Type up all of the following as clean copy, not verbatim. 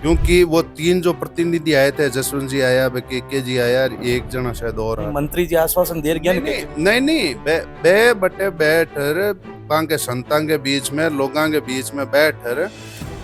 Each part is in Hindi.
क्योंकि वो 3 जो प्रतिनिधि आए थे, जसवंत जी आया, के जी आया, एक जना शायद और नहीं, आया। मंत्री जी आश्वासन दे रहे नहीं, क्या नहीं, नहीं, नहीं, बे बटे बैठर बां के संतां के बीच में, लोगां के बीच में बैठर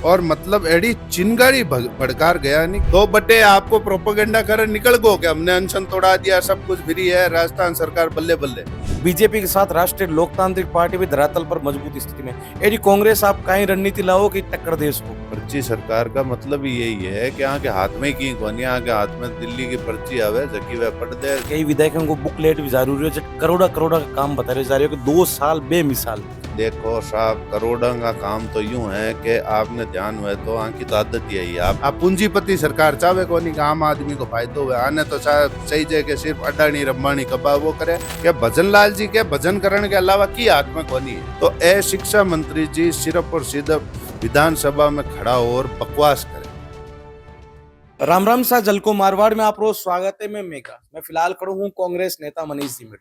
और मतलब एडी चिंगारी भड़कार गया नहीं। 2 बटे आपको प्रोपेगेंडा कर निकल गो कि हमने अनशन तोड़ा दिया, सब कुछ फ्री है, राजस्थान सरकार बल्ले बल्ले। बीजेपी के साथ राष्ट्रीय लोकतांत्रिक पार्टी भी धरातल पर मजबूत स्थिति में। यदि कांग्रेस आप कहीं रणनीति लाओ कि टक्कर दे इसको। पर्ची सरकार का मतलब ही यही है कि यहाँ के हाथ में की कोनी, यहाँ के हाथ में दिल्ली की पर्ची आवे, जकी वह पढ़ दे। कई विधायकों को बुकलेट भी जरूरी है, जो करोड़ा करोड़ा का काम बता रहे जा रहे हो कि 2 साल बेमिसाल। देखो साहब, करोड़ों का काम तो यूं है कि आपने ध्यान हुए तो आंकी तो आदत यही है। आप पूंजीपति सरकार चाहे को नहीं, आम आदमी को फायदो हुए आने तो सही है कि सिर्फ अडानी रंबानी कबा वो करे क्या भजन लाल जी के भजन करने के अलावा की हाथ में कोनी है। तो ए शिक्षा मंत्री जी सिर्फ और सिर्फ विधानसभा में खड़ा और बकवास करे। राम राम सा जलको मारवाड़ में आप रोज स्वागत है। मैं मेघा, मैं फिलहाल खड़ा हूँ कांग्रेस नेता मनीष जी में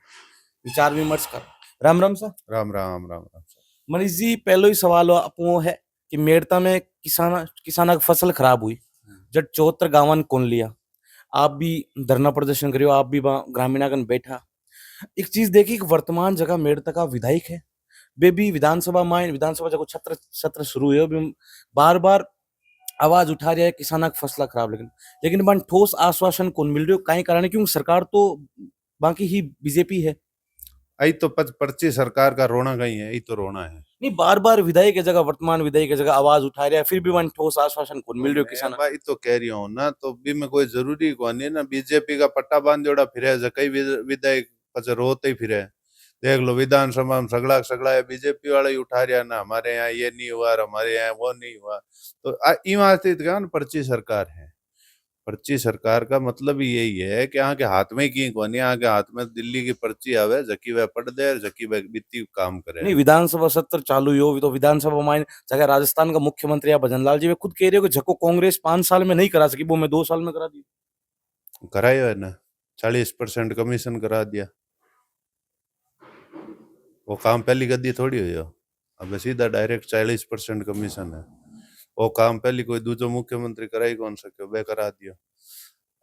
विचार विमर्श कर। राम राम सा। राम राम राम राम। मनीष जी, पहलो ही सवाल अपो है कि मेड़ता में किसाना की फसल खराब हुई, जब 74 गांवन कौन लिया। आप भी धरना प्रदर्शन करियो, आप भी ग्रामीणागन बैठा। एक चीज देखी कि वर्तमान जगह मेड़ता का विधायक है, वे भी विधानसभा जब सत्र सत्र शुरू हुए बार बार आवाज उठा रहा है किसाना की फसल खराब, लेकिन बन ठोस आश्वासन कौन मिल रही हो, कहीं कारण है क्योंकि सरकार तो बाकी ही बीजेपी है। आई तो पर्ची सरकार का रोना गई है, यही तो रोना है। नहीं, बार बार विधायक की जगह, वर्तमान विधायक की जगह आवाज उठा रहा है, फिर भी वन ठोस आश्वासन कौन मिल रही हो किसान। भाई तो कह रही हूँ ना, तो भी में कोई जरूरी को नहीं ना, बीजेपी का पट्टा बांध जोड़ा फिरे कई विधायक पचे रोते ही फिरे। देख लो विधानसभा में सगड़ा सगड़ा है, बीजेपी वाले ही उठा रहा ना, हमारे यहाँ ये नहीं हुआ, हमारे यहाँ वो नहीं हुआ। तो यहाँ स्थित क्या पर्ची सरकार है। पर्ची सरकार का मतलब ही यही है कि यहाँ के हाथ में की कौन, यहाँ के हाथ में दिल्ली की पर्ची आवे, जकी वह पढ़ दे, जकी वह बीती काम करे। नहीं, विधानसभा सत्र चालू हो तो विधानसभा में जगह राजस्थान का मुख्यमंत्री या भजनलाल जी वे खुद कह रहे हो कि जको कांग्रेस 5 साल में नहीं करा सकी वो मैं 2 साल में करा दी। कराया है ना, 40% कमीशन करा दिया। वो काम पहली गद्दी थोड़ी हुई हो, अब सीधा डायरेक्ट 40% कमीशन है। वो काम पहली कोई दूसरो मुख्यमंत्री कराई कौन सके, वे करा दियो।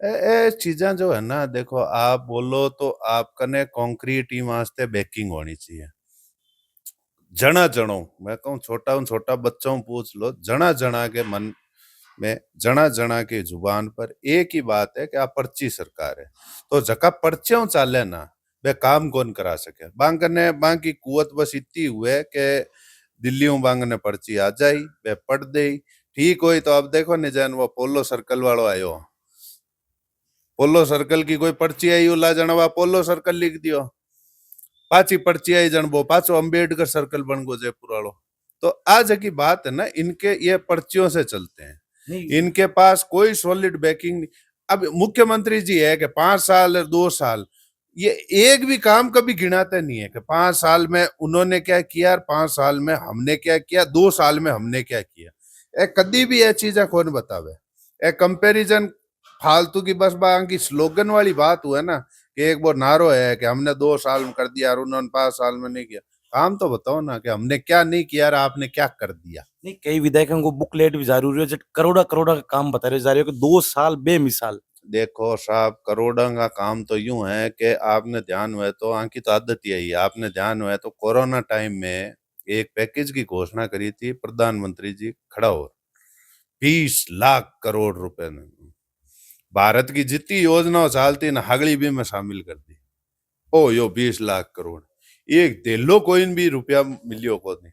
ए चीजा जो है ना, देखो आप बोलो तो आप कने कॉन्क्रीट ही वास्ते बैकिंग होनी चाहिए। जना जनो, मैं कहूँ छोटा बच्चों पूछ लो, जना जना के मन में, जना जना की जुबान पर एक ही बात है कि आप पर्ची सरकार है। तो जका पर्चियों चाले ना, वे काम कौन करा सके। बांग ने बांग की कुवत बस इतनी हुए कि दिल्लियों बांग ने पर्ची आ जाई, वे पढ़ दे, ठीक हुई। तो अब देखो निजन वो पोलो सर्कल वालों आयो, पोलो सर्कल की कोई पर्ची आई उला जनवा पोलो सर्कल लिख दियो, पाची पर्ची आई जनबो पाचो अंबेडकर सर्कल बन गो जयपुर वालों। तो आज की बात है ना, इनके ये पर्चियों से चलते हैं, इनके पास कोई सॉलिड बैकिंग नहीं। अब मुख्यमंत्री जी है कि 5 साल 2 साल, ये एक भी काम कभी गिनाते नहीं है कि 5 साल में उन्होंने क्या किया, 5 साल में हमने क्या किया, 2 साल में हमने क्या किया। ए कदी भी ये चीजें कौन बतावे। ए कंपैरिजन फालतू की बस बाकी स्लोगन वाली बात हुआ ना, कि एक वो नारो है कि हमने 2 साल में कर दिया और उन्होंने 5 साल में नहीं किया। काम तो बताओ ना कि हमने क्या नहीं किया और आपने क्या कर दिया। नहीं, कई विधायकों को बुकलेट भी जरूरी है, जो करोड़ा करोड़ा का काम बता रहे जा रहे हो कि 2 साल बेमिसाल। देखो साहब, करोड़ों का काम तो यूं है कि आपने ध्यान हुए तो आंकी तो आदत यही है, आपने ध्यान हुए तो कोरोना टाइम में एक पैकेज की घोषणा करी थी प्रधानमंत्री जी खड़ा हो, 20 लाख करोड़ रुपए ने भारत की जितनी योजना चालती ना हगड़ी भी में शामिल कर दी। ओ यो 20 लाख करोड़ एक दिलो कोई भी रुपया मिलियो को नहीं।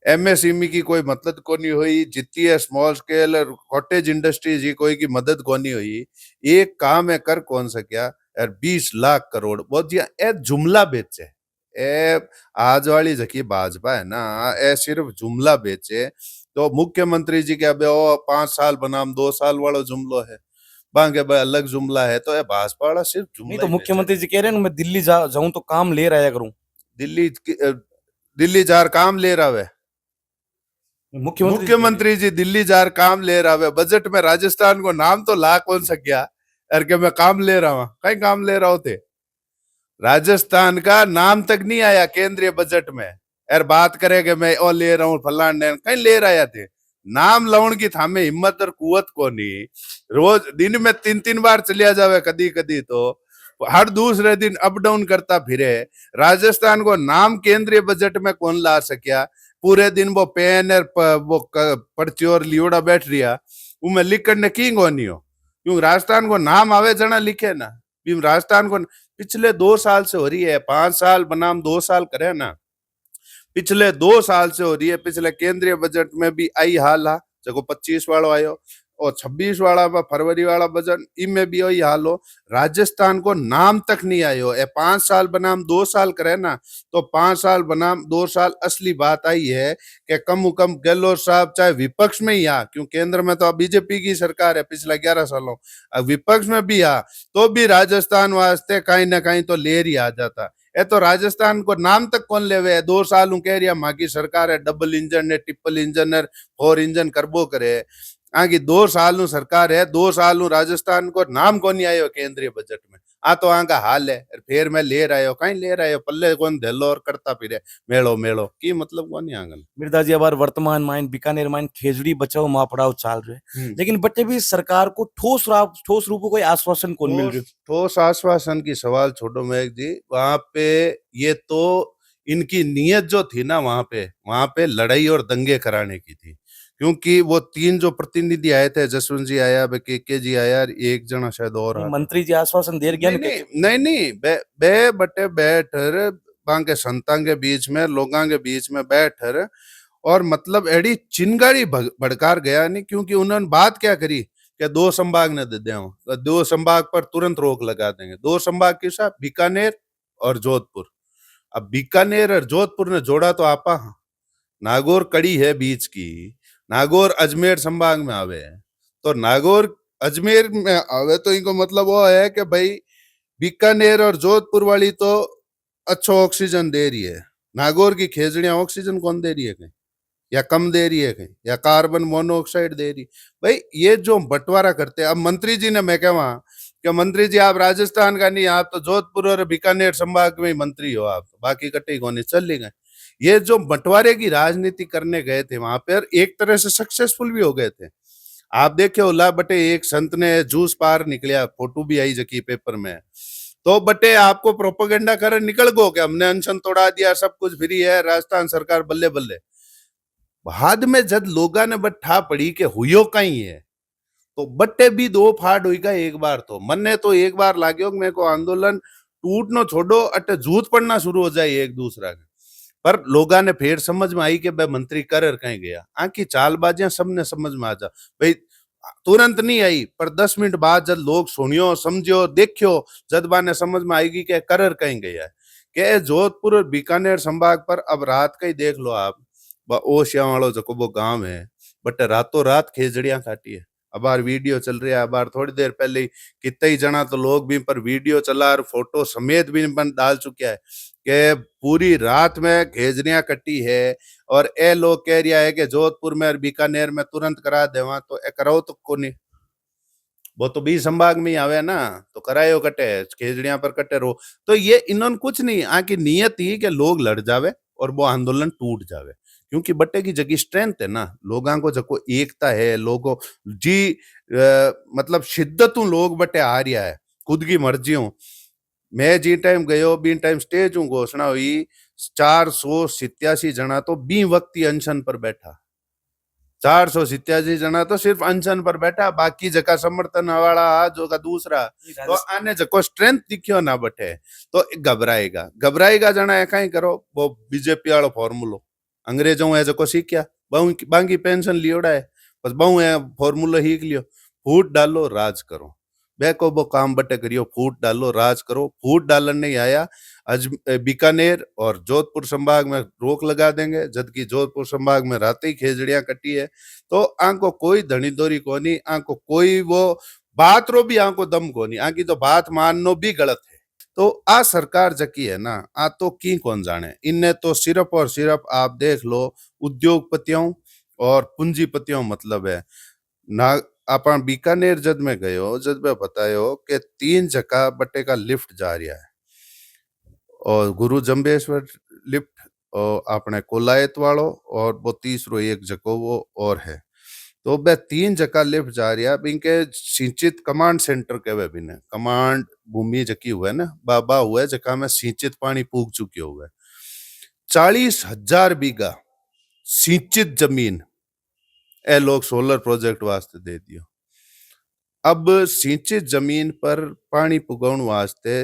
एमएसएमई की कोई मदद को नहीं हुई, जितनी है स्मॉल स्केल और कॉटेज इंडस्ट्रीज की कोई की मदद को नहीं हुई। एक काम है कर कौन सा क्या यार, 20 लाख करोड़ बहुत जी ए जुमला बेचे। ए आज वाली जकी भाजपा है ना, ए सिर्फ जुमला बेचे। तो मुख्यमंत्री जी के अब 5 साल बनाम 2 साल वाला जुमलो है, बांगे भाई अलग जुमला है। तो ये भाजपा वाला सिर्फ नहीं जुमला तो ही बेचे। मुख्यमंत्री जी कह रहे हैं मैं दिल्ली जाऊं तो काम ले रहा करूं। दिल्ली दिल्ली जार काम ले रहा है मुख्यमंत्री जी, दिल्ली जार काम ले रहा है। बजट में राजस्थान को नाम तो ला कौन सा गया यार के मैं काम ले रहा हूं, कहीं काम ले रहा होते। राजस्थान का नाम तक नहीं आया केंद्रीय बजट में। यार बात करे कि मैं और ले रहा हूँ फलान कहीं ले रहा थे। नाम लाउण की थामे हिम्मत और कुवत कोनी। रोज दिन में 3-3 बार चलिया जावे कदी कदी तो हर दूसरे दिन अप डाउन करता फिरे। राजस्थान को नाम केंद्रीय बजट में कौन ला सकिया। पूरे दिन वो पेन और पर्ची और लियोड़ा बैठ रिया उनमें लिख करने की कोनी हो। क्यों राजस्थान को नाम आवे जना लिखे ना। राजस्थान को पिछले 2 साल से हो रही है, 5 साल बनाम 2 साल करे ना, पिछले 2 साल से हो रही है। पिछले केंद्रीय बजट में भी आई हाल हा जको 25 वालो आयो और 26 वाला फरवरी वाला बजट इनमें भी वही हाल हो। राजस्थान को नाम तक नहीं आयो। ए 5 साल बनाम 2 साल करे ना तो 5 साल बनाम 2 साल असली बात आई है कि कम गहलोत साहब चाहे विपक्ष में ही आ, क्यों केंद्र में तो अब बीजेपी की सरकार है पिछले 11 सालों, अब विपक्ष में भी आ तो भी राजस्थान वास्ते कहीं ना कहीं तो लेर ही आ जाता। ए तो राजस्थान को नाम तक कौन लेवे है। 2 साल कह रही माँ की सरकार है, डबल इंजन है, ट्रिपल इंजन है, 4 इंजन करबो करे। आगे 2 साल सरकार है, 2 साल राजस्थान को नाम को नहीं आयो केंद्रीय बजट में। आ तो आंका हाल है फिर मैं ले रहा कहीं ले रहा पल्ले कौन धेलो और करता फिरे मेलो मेलो की मतलब कौन नहीं आंगन। मिर्दाजी अब वर्तमान माइन बीकानेर माइन खेजड़ी बचाओ माँ पढ़ाओ चाल रहे लेकिन बच्चे भी सरकार को ठोस रूप कोई आश्वासन कौन मिल रही। ठोस आश्वासन की सवाल छोड़ो मेघ जी, वहां पे ये तो इनकी नीयत जो थी ना वहां पे लड़ाई और दंगे कराने की थी। क्योंकि वो 3 जो प्रतिनिधि आए थे, जसवंत जी आया, के जी आया, एक जना शायद और आया। मंत्री जी आश्वासन दे गया नहीं बे बटे बैठर बांके संतां के बीच में लोगां के बीच में बैठर और मतलब एडी चिंगारी भड़कार गया नहीं। क्योंकि उन्होंने बात क्या करी कि 2 संभाग ने दे दिया, 2 संभाग पर तुरंत रोक लगा देंगे। 2 संभाग के साथ बीकानेर और जोधपुर। अब बीकानेर और जोधपुर ने जोड़ा तो आपा नागौर कड़ी है बीच की, नागौर अजमेर संभाग में आवे तो नागौर अजमेर में आवे तो इनको मतलब वो है कि भाई बीकानेर और जोधपुर वाली तो अच्छा ऑक्सीजन दे रही है, नागौर की खेजड़ियां ऑक्सीजन कौन दे रही है कहीं या कम दे रही है कहीं या कार्बन मोनोऑक्साइड दे रही। भाई ये जो बंटवारा करते हैं। अब मंत्री जी ने मैं कहवा कि मंत्री जी आप राजस्थान का नहीं, आप तो जोधपुर और बीकानेर संभाग में ही मंत्री हो, आप बाकी कटे कोने चल गए। ये जो बंटवारे की राजनीति करने गए थे वहां पर एक तरह से सक्सेसफुल भी हो गए थे। आप देखे होला बटे एक संत ने जूस पार निकलिया, फोटो भी आई जकी पेपर में, तो बटे आपको प्रोपोगंडा कर निकल गो कि हमने अनशन तोड़ा दिया, सब कुछ फ्री है, राजस्थान सरकार बल्ले बल्ले। बाद में जब लोगा ने बट्ठा पड़ी के हुयो कहीं है तो बट्टे भी 2 फाड़ हुईगा। एक बार तो मन ने तो एक बार लाग्यो मेरे को आंदोलन टूट नो छोड़ो अटे जूत पड़ना शुरू हो जाए एक दूसरा के। पर लोगा ने फिर समझ में आई कि भाई मंत्री कर कहीं गया, आंकी चालबाजियां सबने समझ में आ जा। भाई तुरंत नहीं आई पर 10 मिनट बाद जब लोग सुनियो समझियो देखियो जदबा ने समझ में आएगी कि कर कहीं गया है कि जोधपुर और बीकानेर संभाग पर। अब रात का ही देख लो आप, ओशिया वालों जो वो गांव है बट रातों रात खेजड़ियां काटी है। अब बार वीडियो चल रही है, बार थोड़ी देर पहले कितना ही जना तो लोग भी पर वीडियो चला और फोटो समेत भी डाल चुका है कि पूरी रात में खेजड़ियां कटी है। और ए लोग कह रहा है कि जोधपुर में और बीकानेर में तुरंत करा देवा, तो ए कराओ तो को नहीं, वो तो 20 संभाग में ही आवे ना, तो करायो कटे खेजड़ियां पर कटे रो। तो ये इन्होंने कुछ नहीं, आके नियत ही कि लोग लड़ जावे और वो आंदोलन टूट जावे। क्योंकि बट्टे की जगह स्ट्रेंथ है ना, लोगों को जको एकता है, लोगों जी मतलब शिद्दतों लोग बट्टे आ रहा है खुद की मर्जियों। मैं जी टाइम गयो बी टाइम स्टेज घोषणा हुई 487 जना तो 20 वक्त अनशन पर बैठा, 487 जना तो सिर्फ अनशन पर बैठा, बाकी जगह समर्थन वाला जो का दूसरा तो आने जको स्ट्रेंथ दिखियो ना बटे तो घबराएगा जना है कहीं करो वो बीजेपी वालो फॉर्मूलो अंग्रेजों है जको सीखिया बांगी पेंशन लियोड़ा है बस बहु है फॉर्मूलो हीक लियो, फूट डालो राज करो, बेको वो काम बटे करियो, फूट डालो राज करो। फूट डालन नहीं आया अज बीकानेर और जोधपुर संभाग में रोक लगा देंगे, जबकि जोधपुर संभाग में रात ही खेजड़ियां कटी है। तो आंको कोई धनी दोरी कोनी, आंको कोई वो बात रो भी आंको दम कोनी, आंकी तो बात माननो भी गलत है। तो आ सरकार जकी है ना आ तो की कौन जाने, इनने तो सिर्फ और सिर्फ आप देख लो उद्योगपतियों और पूंजीपतियों मतलब है ना। अपन बीकानेर जद में गयो जद में बतायो कि 3 जगह बट्टे का लिफ्ट जा रहा है और गुरु जम्बेश्वर लिफ्ट और अपने कोलायत वालों और वो तीसरो एक जगह वो और है। तो बे 3 जगह लिफ्ट जा रहा बिनके सिंचित कमांड सेंटर कहवे बिने कमांड भूमि जकी हुए ना बाबा हुए जका में सिंचित पानी पूग चुके हुए 40,000 बीघा सिंचित जमीन ए लोग सोलर प्रोजेक्ट वास्ते दे दियो। अब सिंचित जमीन पर पानी पुगाउण वास्ते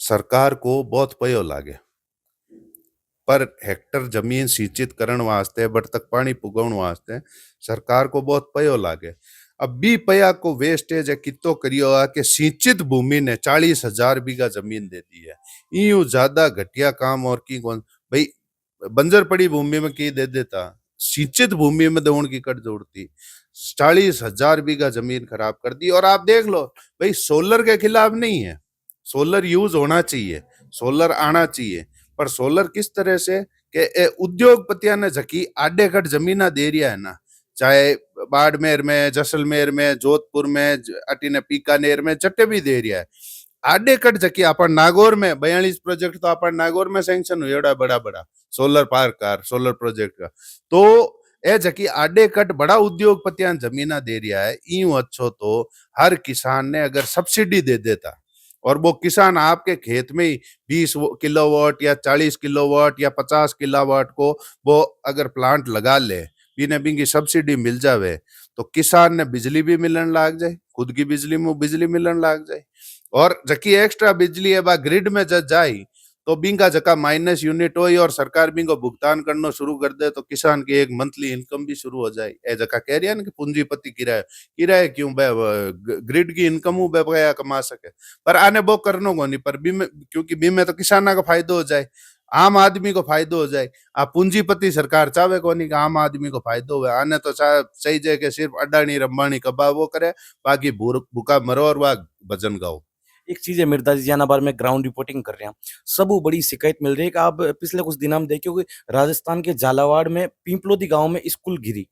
सरकार को बहुत पयो लागे पर हेक्टर जमीन सिंचित करण वास्ते बट तक पानी पुगाउण वास्ते सरकार को बहुत पयो लागे। अब बी पया को वेस्टेज है कितो करियो आ कि सिंचित भूमि ने 40,000 बीघा जमीन दे दी है। यूं ज्यादा घटिया काम और की कौन भाई बंजर पड़ी भूमि में की दे देता सिंचित भूमि में दौड़ की कट जोड़ती 40,000 बीघा जमीन खराब कर दी। और आप देख लो भाई सोलर के खिलाफ नहीं है, सोलर यूज होना चाहिए, सोलर आना चाहिए, पर सोलर किस तरह से कि उद्योगपतियां ने झकी आडे कट जमीना दे रिया है ना, चाहे बाड़मेर में, जैसलमेर में, जोधपुर में, अटीने बीकानेर में चट्टे भी दे रिया है आडे कट जकी अपन नागौर में 42 प्रोजेक्ट तो अपन नागौर में सैंक्शन हुए बड़ा बड़ा सोलर पार्क का सोलर प्रोजेक्ट का। तो ए जकी आडे कट बड़ा उद्योगपतियां जमीना दे रिया है यूं अच्छो तो हर किसान ने अगर सब्सिडी दे देता और वो किसान आपके खेत में ही 20 किलोवाट या 40 किलोवाट या 50 किलोवाट को वो अगर प्लांट लगा ले बिना बिंगी सब्सिडी मिल जावे तो किसान ने बिजली भी मिलन लाग जाए, खुद की बिजली में बिजली मिलन लाग जाए और जकी एक्स्ट्रा बिजली है बा ग्रिड में जज जाई तो बिंगा जका माइनस यूनिट हो और सरकार बिंगो भुगतान करना शुरू कर दे तो किसान की एक मंथली इनकम भी शुरू हो जाए। ए जका कह रही है ना कि पूंजीपति किराए किराए क्यों ग्रिड की इनकम बया कमा सके पर आने वो करनो को नहीं पर बीमे क्योंकि बीमे तो किसाना का फायदो हो जाए, आम आदमी को फायदो हो जाए। आप पूंजीपति सरकार चाहे को नहीं कि आम आदमी को फायदो हो आने तो सही जाए कि सिर्फ अडानी रंबानी कबा वो करे बाकी भूखा मरो और वह भजन गाओ। एक चीज है मिर्दा जी बार में ग्राउंड रिपोर्टिंग कर रहे हैं सब बड़ी शिकायत मिल रही है कि आप पिछले कुछ दिनों में देखिए कि राजस्थान के झालावाड़ में पिंपलोदी गांव में स्कूल गिरी,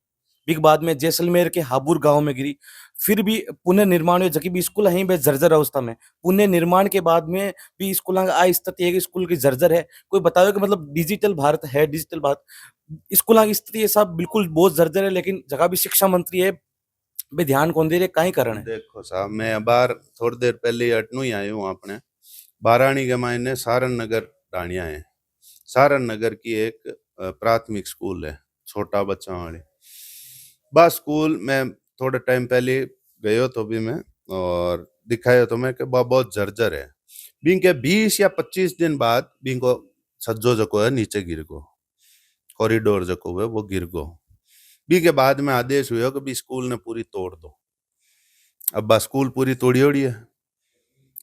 फिर बाद में जैसलमेर के हाबुर गांव में गिरी, फिर भी पुनर्निर्माण हुए जबकि भी स्कूल है बे जर्जर अवस्था में, पुनर्निर्माण के बाद में भी स्कूल आ स्थिति है कि स्कूल की जर्जर है। कोई बताओ कि मतलब डिजिटल भारत है, डिजिटल भारत स्कूल की स्थिति ये सब बिल्कुल बहुत जर्जर है, लेकिन जगह भी शिक्षा मंत्री है बे ध्यान कौन दे रहे कहीं कारण है। देखो साहब मैं बार थोड़ी देर पहले अटनू ही आयो हूँ अपने बारानी के मायने सारन नगर डाणिया है। सारन नगर की एक प्राथमिक स्कूल है छोटा बच्चा वाली बा स्कूल में थोड़े टाइम पहले गयो तो भी मैं और दिखाया तो मैं कि बहुत जर्जर है बिंग के 20 या 25 दिन बाद बिंग को सज्जो जको है नीचे गिर गो, कॉरिडोर जको है वो गिर गो बी के बाद में आदेश हुआ कि भी स्कूल ने पूरी तोड़ दो। अब बा स्कूल पूरी तोड़ी ओड़ी है।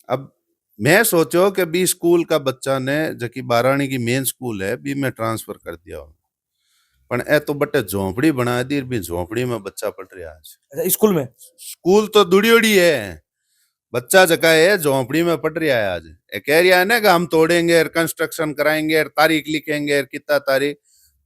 अब मैं सोचो कि बी स्कूल का बच्चा ने जबकि बारानी की मेन स्कूल है बी में ट्रांसफर कर दिया पर ए तो बटे झोंपड़ी बना दी भी झोंपड़ी में बच्चा पढ़ रहा है आज। अच्छा, स्कूल में स्कूल तो दुड़ियोड़ी है बच्चा जका है झोंपड़ी में पढ़ रहा है आज। ए कह रहा है ना कि हम तोड़ेंगे कंस्ट्रक्शन कराएंगे तारीख लिखेंगे कितना तारीख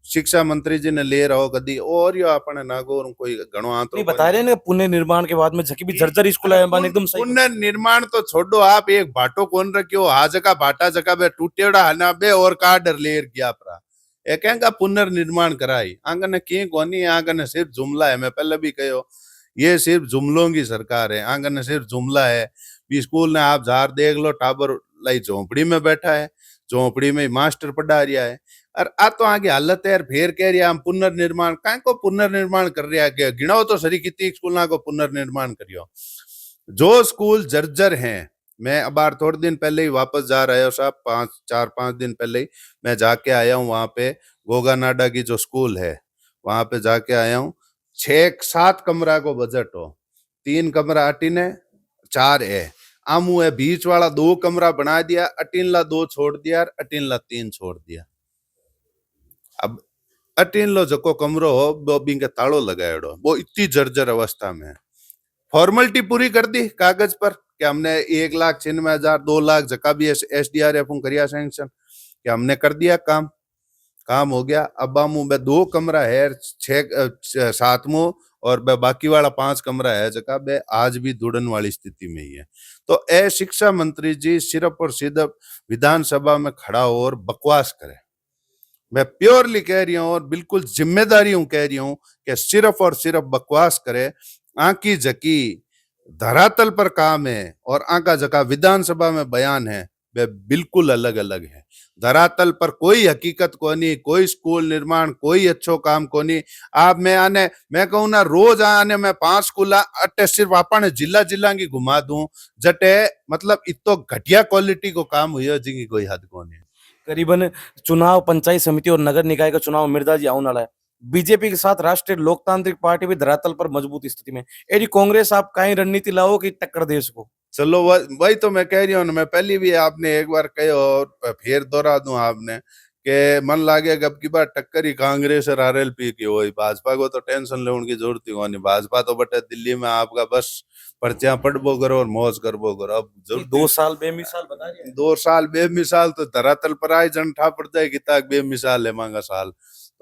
शिक्षा मंत्री जी ने ले रहो कदी और यो अपने नागौर कोई घणो आंतरो नहीं बता रहे ना पुनर्निर्माण के बाद में झकी भी जर्जर स्कूल है एकदम सही। पुनर्निर्माण तो छोड़ो आप एक भाटो कौन रखियो हा जगह भाटा जगह बे टूटेड़ा हना बे और काडर लेर गया परा ए कहेंगा पुनर्निर्माण कराई आंगन के कोनी आंगन सिर्फ जुमला है। मैं पहले भी कहो ये सिर्फ जुमलों की सरकार है, आंगन सिर्फ जुमला है। भी स्कूल ने आप जार देख लो टाबर लाई झोंपड़ी में बैठा है, झोंपड़ी में मास्टर पढ़ा रिया है और आ तो आगे हालत है यार फिर कह रहा हम पुनर्निर्माण कहीं को पुनर्निर्माण कर रहा है गिनाओ तो सरी कितनी स्कूल को पुनर्निर्माण करियो जो स्कूल जर्जर हैं। मैं अब बार थोड़े दिन पहले ही वापस जा रहा हूँ साहब 4-5 दिन पहले ही मैं जाके आया हूँ वहां पे गोगा नाडा की जो स्कूल है वहां पे जाके आया हूँ। 6-7 कमरा को बजट हो 3 कमरा अटीन है 4 है आमू है बीच वाला 2 कमरा बना दिया अटीनला 2 छोड़ दिया अटीनला 3 छोड़ दिया। अब अटीन लो जको कमरो हो वो बिंग ताड़ो लगाएड़ो वो इतनी जर्जर अवस्था में फॉर्मेलिटी पूरी कर दी कागज पर कि हमने 1,96,000 2 लाख जका भी SDRF करिया सैंक्शन कि हमने कर दिया काम हो गया। अब हम 2 कमरा है 6-7 और बाकी वाला 5 कमरा है जगह बे आज भी दुड़न वाली स्थिति में ही है। तो ए शिक्षा मंत्री जी सिर्फ और सिर्फ विधानसभा में खड़ा हो और बकवास करे मैं प्योरली कह रही हूँ और बिल्कुल जिम्मेदारी हूं कह रही हूँ कि सिर्फ और सिर्फ बकवास करे। आंकी जकी धरातल पर काम है और आंका जका विधानसभा में बयान है, वे बिल्कुल अलग अलग है। धरातल पर कोई हकीकत कोनी, कोई स्कूल निर्माण, कोई अच्छो काम कोनी। आप मैं कहूँ ना, रोज आने मैं 5 स्कूल अटे सिर्फ आपने जिला जिला की घुमा दूं, जटे मतलब इतो घटिया क्वालिटी को काम हुई जिनकी कोई हद कोनी। करीबन चुनाव पंचायत समिति और नगर निकाय का चुनाव मिर्जा जी आने वाला है। बीजेपी के साथ राष्ट्रीय लोकतांत्रिक पार्टी भी धरातल पर मजबूत स्थिति में। यदि कांग्रेस आप कहीं रणनीति लाओ कि टक्कर दे सको। चलो वही तो मैं कह रही हूँ ना, मैं पहले भी आपने एक बार कहे और फिर दोहरा दूं आपने कि मन लागे अब की बार टक्कर ही कांग्रेस और आरएलपी की हो। भाजपा को तो टेंशन ले उनकी जरूरत ही नहीं। भाजपा तो बटे दिल्ली में आपका बस पर्चियां पढ़बो करो और मौज करबो करो। अब जरूरत 2 साल बेमिसाल बता रहे हैं। 2 साल बेमिसाल तो धरातल पर आए जनठा पड़ जाए कि तक बेमिसाल है मांगा साल।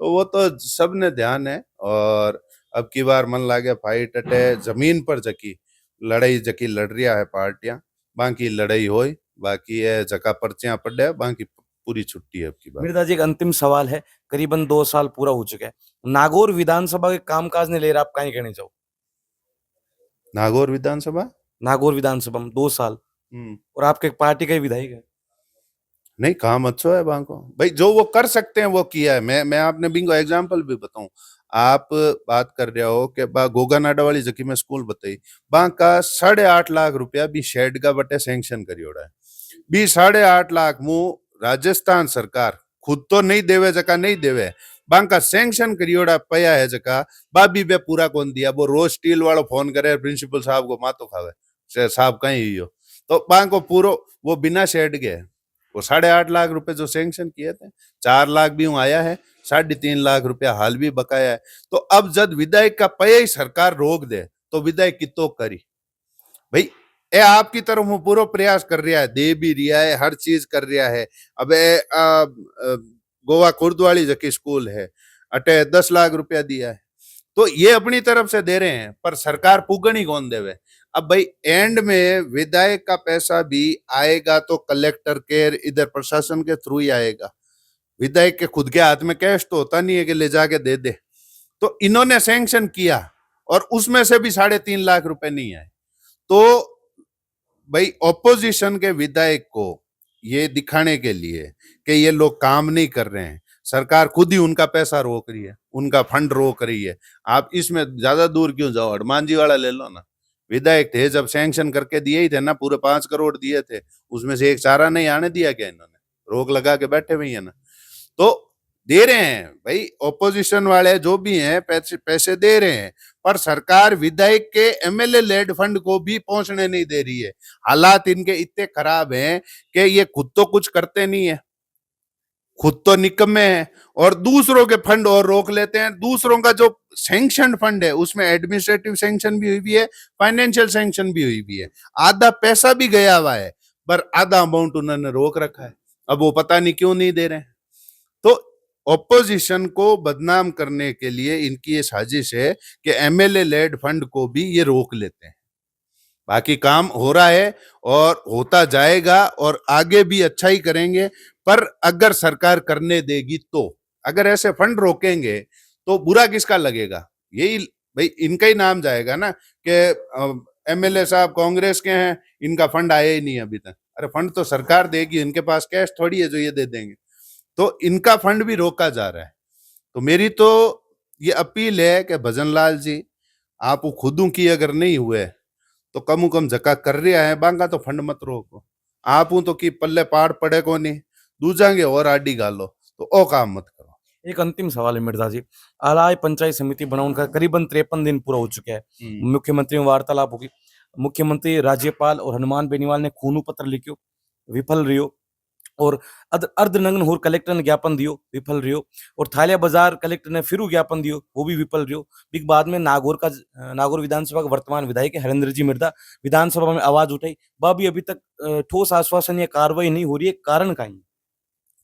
तो वो तो सबने ध्यान है। और अब की बार मन लागे फाइट अटे जमीन पर जकी लड़ाई जकी लड़ रिया है पार्टियां, बाकी लड़ाई होई, बाकी है जका पर्चियां पड़े, बाकी पूरी छुट्टी है अब की बार। मिर्जा जी एक अंतिम सवाल है। करीबन 2 साल पूरा हो चुका है। नागौर विधानसभा के कामकाज ने लेकर आप कहीं कहने जाओ। नागौर विधानसभा। नागौर विधानसभा में 2 साल हम्म। और आपके पार्टी का ही विधायक है। नहीं, काम अच्छा है बांको भाई, जो वो कर सकते हैं वो किया है। मैं आपने बिंगो एग्जांपल भी बताऊं। आप बात कर रहे हो कि बा गोगा नाडा वाली जकी में स्कूल बताई, बांका 8.5 लाख रुपया भी शेड का बटे सैंक्शन करियोड़ा है। बी 8.5 लाख मुंह राजस्थान सरकार खुद तो नहीं देवे, जका नहीं देवे, बांका सैंक्शन करियोड़ा पया है जका बाबी बे पूरा कौन दिया। वो रोज स्टील वालों फोन करे प्रिंसिपल साहब को मातो खावे साहब कहीं हो, तो बांको पूरो वो बिना शेड के वो 8.5 लाख रुपए जो सैंक्शन किए थे, 4 लाख भी आया है, 3.5 लाख रुपया हाल भी बकाया है। तो अब जब विधायक का पया ही सरकार रोक दे तो विधायक कितो करी भाई। ए आपकी तरफ वो पूरा प्रयास कर रहा है, दे भी रिया है, हर चीज कर रहा है। अब गोवा कुर्दवाली जकी स्कूल है अटे 10 लाख रुपया दिया है, तो ये अपनी तरफ से दे रहे हैं, पर सरकार पुगन ही कौन देवे। अब भाई एंड में विधायक का पैसा भी आएगा तो कलेक्टर के इधर प्रशासन के थ्रू ही आएगा। विधायक के खुद के हाथ में कैश तो होता नहीं है कि ले जाके दे दे। तो इन्होंने सैंक्शन किया और उसमें से भी 3.5 लाख रुपए नहीं आए। तो भाई ऑपोजिशन के विधायक को ये दिखाने के लिए कि ये लोग काम नहीं कर रहे हैं, सरकार खुद ही उनका पैसा रोक रही है, उनका फंड रोक रही है। आप इसमें ज्यादा दूर क्यों जाओ, हनुमान जी वाला ले लो ना। विधायक थे जब सैंक्शन करके दिए ही थे ना, पूरे 5 करोड़ दिए थे, उसमें से एक चारा नहीं आने दिया क्या इन्होंने, रोक लगा के बैठे हुए हैं ना। तो दे रहे हैं भाई, ऑपोजिशन वाले जो भी हैं पैसे पैसे दे रहे हैं, पर सरकार विधायक के एमएलए लेड फंड को भी पहुंचने नहीं दे रही है। हालात इनके इतने खराब हैं कि ये खुद तो कुछ करते नहीं है, खुद तो निकम्मे हैं और दूसरों के फंड और रोक लेते हैं। दूसरों का जो सैंक्शन फंड है उसमें एडमिनिस्ट्रेटिव सैंक्शन भी हुई है, फाइनेंशियल सैंक्शन भी हुई है, आधा पैसा भी गया हुआ है, पर आधा अमाउंट उन्होंने रोक रखा है। अब वो पता नहीं क्यों नहीं दे रहे हैं। तो ऑपोजिशन को बदनाम करने के लिए इनकी ये साजिश है कि एमएलए लेड फंड को भी ये रोक लेते हैं। बाकी काम हो रहा है और होता जाएगा और आगे भी अच्छा ही करेंगे, पर अगर सरकार करने देगी तो। अगर ऐसे फंड रोकेंगे तो बुरा किसका लगेगा, यही भाई इनका ही नाम जाएगा ना कि एमएलए साहब कांग्रेस के हैं, इनका फंड आया ही नहीं अभी तक। अरे फंड तो सरकार देगी, इनके पास कैश थोड़ी है जो ये दे देंगे। तो इनका फंड भी रोका जा रहा है। तो मेरी तो ये अपील है कि भजन लाल जी, आप खुदों की अगर नहीं हुए तो कम जका कर रहा है बांगा तो फंड मत रोको। आप तो की पल्ले पाड़ पड़े को नहीं, दूजांगे और आडी गालो, तो ओ काम मत करो। एक अंतिम सवाल है मिर्जा जी। आलाय पंचायत समिति बनाने का करीबन 53 दिन पूरा हो चुका है। मुख्यमंत्री में वार्तालाप होगी। मुख्यमंत्री राज्यपाल और हनुमान बेनीवाल ने खूनू पत्र लिखियो, विफल रहियो। और अर्धनग्न होर कलेक्टर ने ज्ञापन दियो, विफल रहियो। और थालिया बाजार कलेक्टर ने फिर ज्ञापन दियो, वो भी विफल रहियो। फिर बाद में नागौर विधानसभा के वर्तमान विधायक हरेंद्र जी मिर्धा विधानसभा में आवाज उठाई, वह भी अभी तक ठोस आश्वासन या कार्रवाई नहीं हो रही है। कारण का ही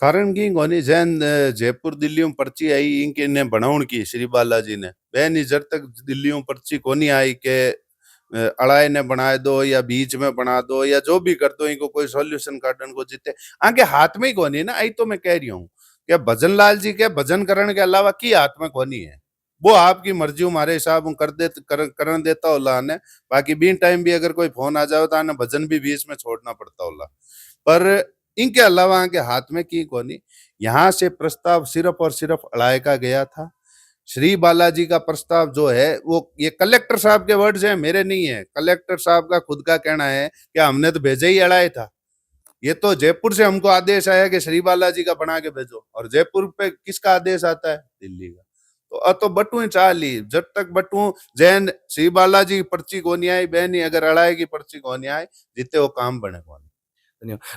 कारण की गोनी जैन जयपुर दिल्ली में पर्ची आई इनके ने बनाउन की श्री बालाजी ने बहन जब तक दिल्ली में पर्ची कोनी आई के अड़ाई ने बना दो या बीच में बना दो या जो भी कर दो, इनको कोई सॉल्यूशन काटन को जीते आगे हाथ में ही कोनी ना आई। तो मैं कह रही हूँ कि भजन लाल जी के भजन करण के अलावा की हाथ में कोनी है। वो आपकी मर्जी हमारे हिसाब करण देता होला ने, बाकी बीन टाइम भी अगर कोई फोन आ जाओ तो आने भजन भी बीच में छोड़ना पड़ता होला। पर इनके अलावा के हाथ में की कोनी। यहाँ से प्रस्ताव सिर्फ और सिर्फ अड़ाए का गया था। श्री बालाजी का प्रस्ताव जो है वो ये कलेक्टर साहब के वर्ड्स हैं, मेरे नहीं है। कलेक्टर साहब का खुद का कहना है कि हमने तो भेजा ही अड़ाए था। ये तो जयपुर से हमको आदेश आया कि श्री बालाजी का बना के भेजो, और जयपुर पे किसका आदेश आता है? दिल्ली का। तो बटू ही चाह ली, जब तक बटू जैन श्री बालाजी की पर्ची को नहीं आई बहनी, अगर अड़ाए की पर्ची को नहीं आई जितने वो काम बने कौन।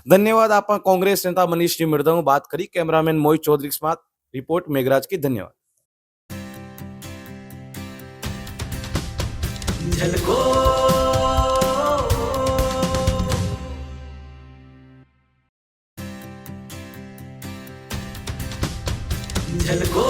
धन्यवाद। आप कांग्रेस नेता मनीष जी मृदंग बात करी। कैमरामैन मोहित चौधरी के साथ रिपोर्ट मेघराज की। धन्यवाद। झलको